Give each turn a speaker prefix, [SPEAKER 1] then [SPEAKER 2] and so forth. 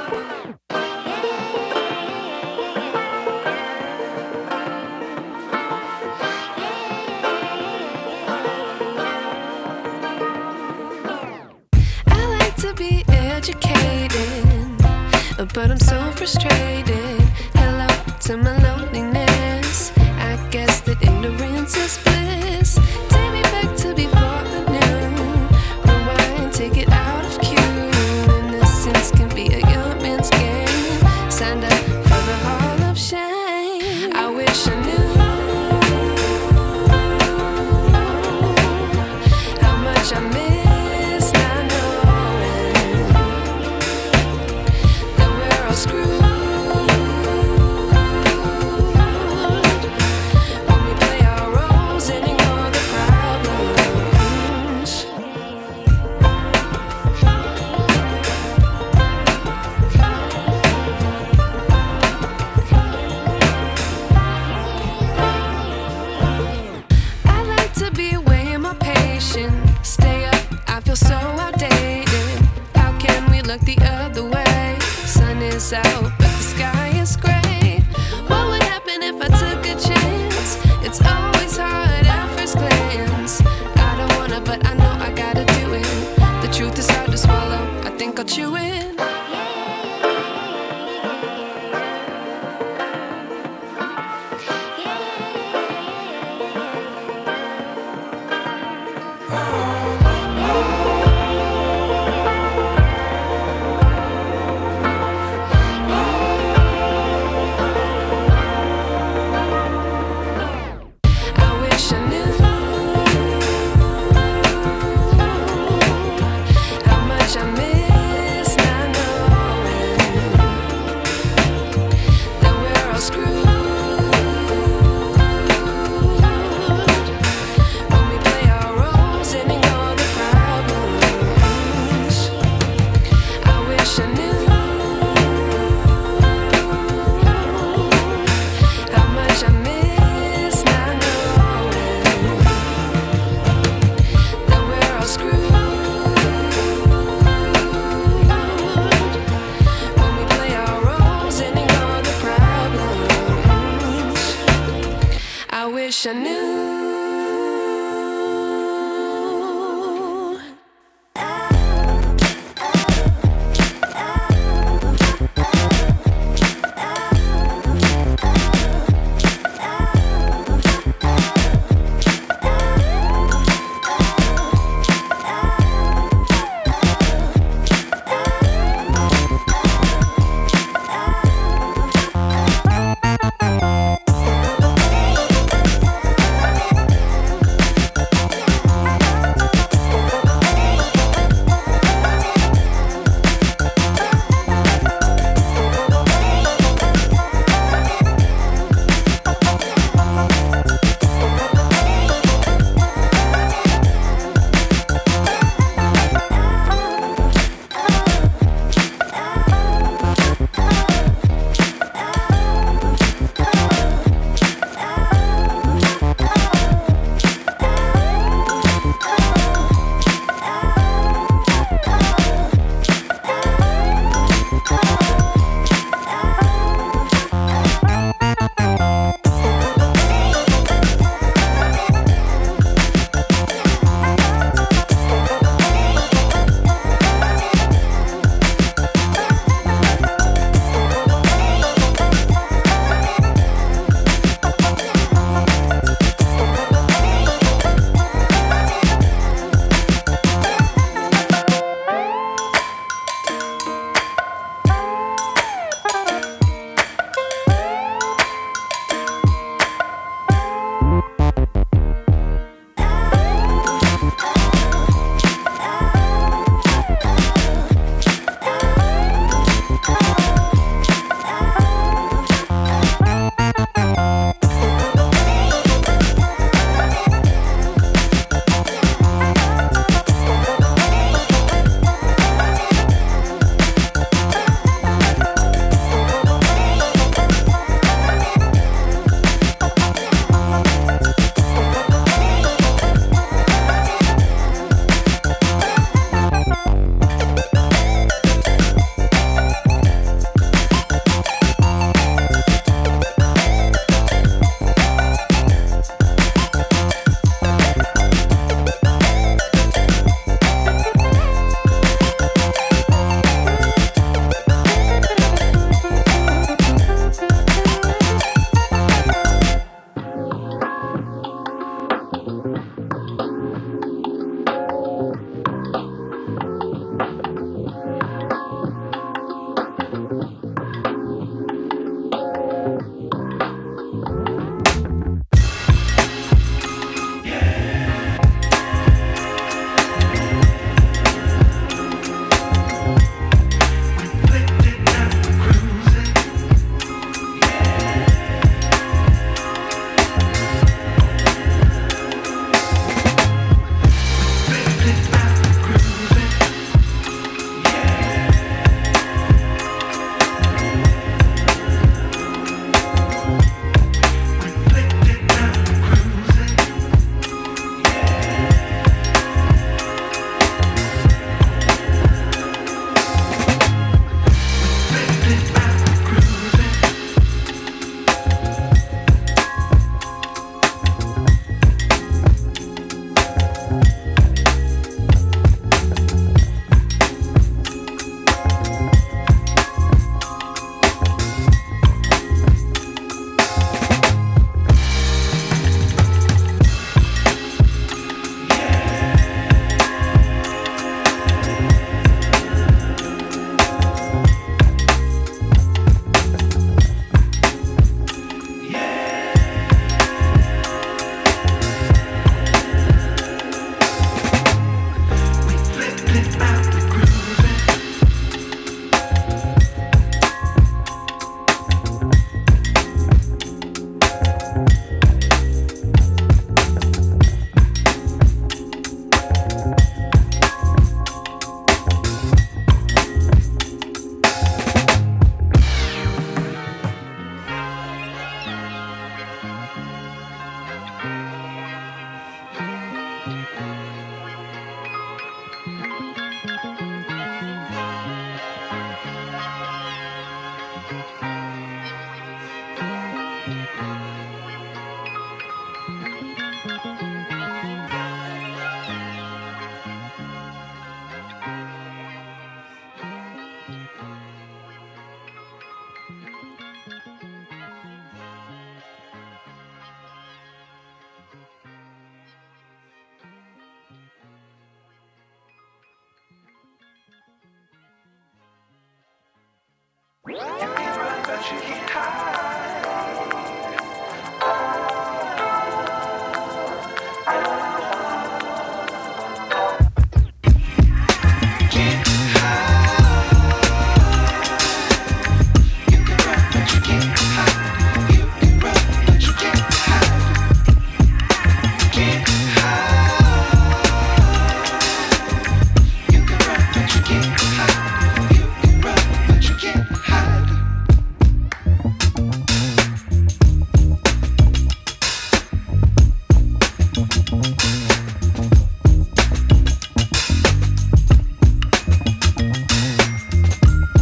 [SPEAKER 1] I like to be educated, but I'm so frustrated. Hello to my loneliness. I guess that ignorance is bliss. Take me back to before the noon. Rewind, take it out of cue. Innocence can be a young man's game. Signed up for the hall of shame. I wish I knew how much I miss not knowing that we're all screwed. When we play our roles and ignore the problems. I like to be weighing my patience. Stay up, I feel so outdated. How can we look the other way? Sun is out, but the sky is gray. What would happen if I took a chance? It's always hard at first glance. I don't wanna, but I know I gotta do it. The truth is hard to swallow, I think I'll chew it. I wish I knew how much I miss not knowing that we're all screwed. When we play our roles and ignore the problems. I wish I knew how much I miss not knowing that we're all screwed. When we play our roles and ignore the problems. I wish I knew.
[SPEAKER 2] You can run, but you can't hide.